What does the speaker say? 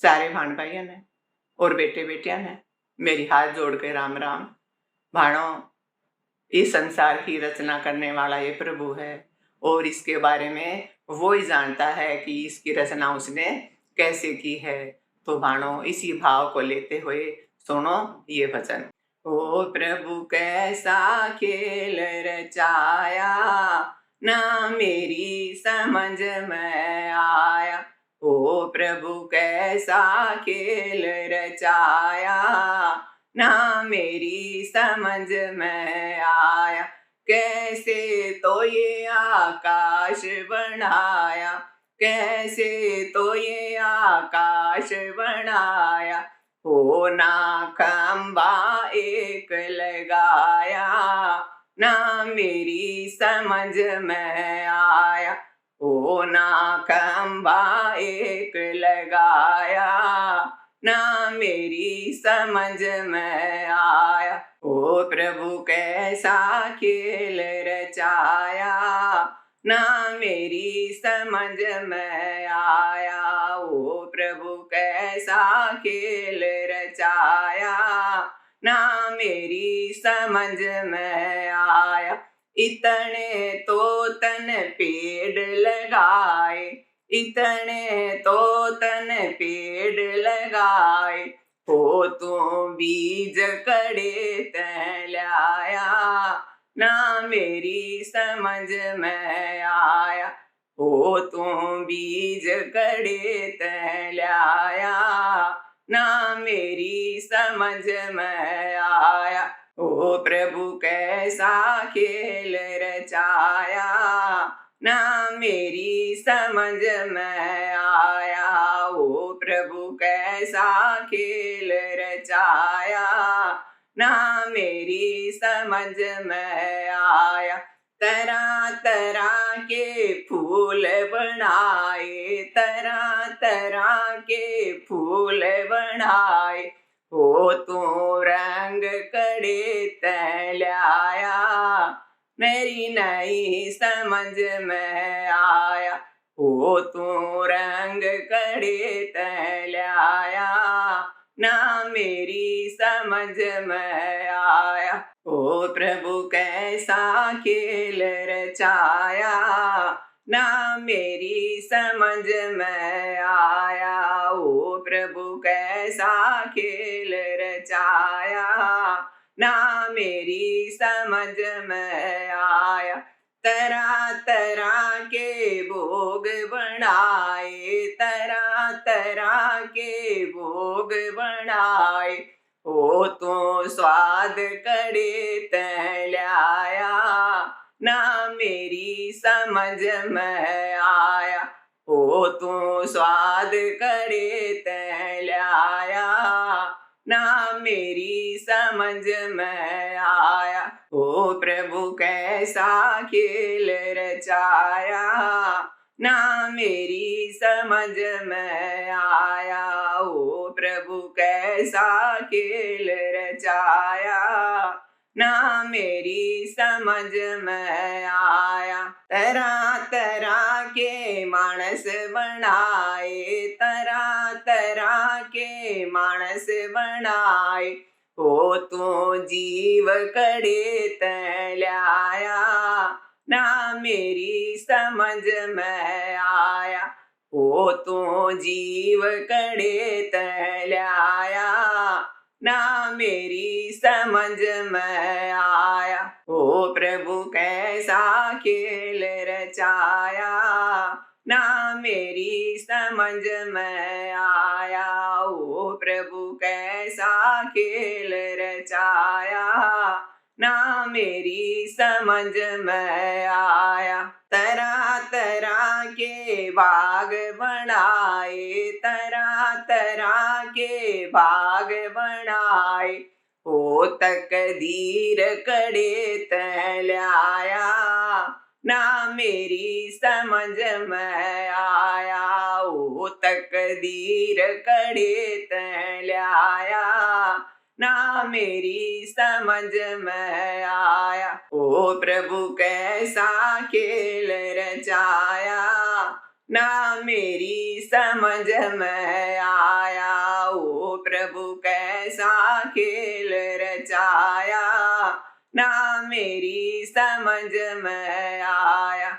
सारे भाण भाइयों ने और बेटे बेटियां ने मेरी हाथ जोड़ के राम राम। भाणों, इस संसार की रचना करने वाला ये प्रभु है और इसके बारे में वो ही जानता है कि इसकी रचना उसने कैसे की है। तो भाणों, इसी भाव को लेते हुए सुनो ये भजन। ओ प्रभु कैसा खेल रचाया, ना मेरी समझ में आया। ओ प्रभु कैसा खेल रचाया, ना मेरी समझ में आया। कैसे तो ये आकाश बनाया, कैसे तो ये आकाश बनाया। हो ना खंबा एक लगाया, ना मेरी समझ में आया। ओ ना खंबा एक लगाया, ना मेरी समझ में आया। ओ प्रभु कैसा खेल रचाया, ना मेरी समझ में आया। ओ प्रभु कैसा खेल रचाया, ना मेरी समझ में आया। इतने तो तन पेड़ लगाए, इतने तो तन पेड़ लगाए। हो तू बीज कड़े ते लाया, ना मेरी समझ में आया। हो तू बीज कड़े ते लाया, ना मेरी समझ में आया। ओ प्रभु कैसा खेल रचाया, ना मेरी समझ में आया। ओ प्रभु कैसा खेल रचाया, ना मेरी समझ में आया। तरह तरह के फूल बनाए, तरह तरह के फूल बनाए। हो तू रंग कड़े ते लाया, मेरी नहीं समझ में आया। हो तू रंग कड़े ते लाया, ना मेरी समझ में आया। ओ प्रभु कैसा खेल रचाया, ना मेरी समझ में आया। ओ प्रभु कैसा खेल रचाया, ना मेरी समझ में आया। तरह तरह के भोग बनाए, तरह तरह के भोग बनाए। हो तो स्वाद कड़े ते लाया, ना मेरी समझ में आया। हो तू स्वाद कड़े ते लाया, ना मेरी समझ में आया। ओ प्रभु कैसा खेल रचाया, ना मेरी समझ में आया। ओ प्रभु कैसा खेल रचाया, ना मेरी समझ में आया। तरह तरह के मानस बनाए, तरह तरह के मानस बनाए। हो तू जीव कड़े ते लाया, ना मेरी समझ में आया। हो तू जीव कड़े ते लाया, ना मेरी समझ में आया। ओ प्रभु कैसा खेल रचाया, ना मेरी समझ में आया। ओ प्रभु कैसा खेल रचाया, ना मेरी समझ में आया। तरह तरह के बाग बनाए, तरह तरह के बाग बनाए। हो तकदीर कड़े ते लाया, ना मेरी समझ में आया। हो तकदीर कड़े ते लाया, ना मेरी समझ में आया। ओ प्रभु कैसा खेल रचाया, ना मेरी समझ में आया। कैसा खेल रचाया, ना मेरी समझ में आया।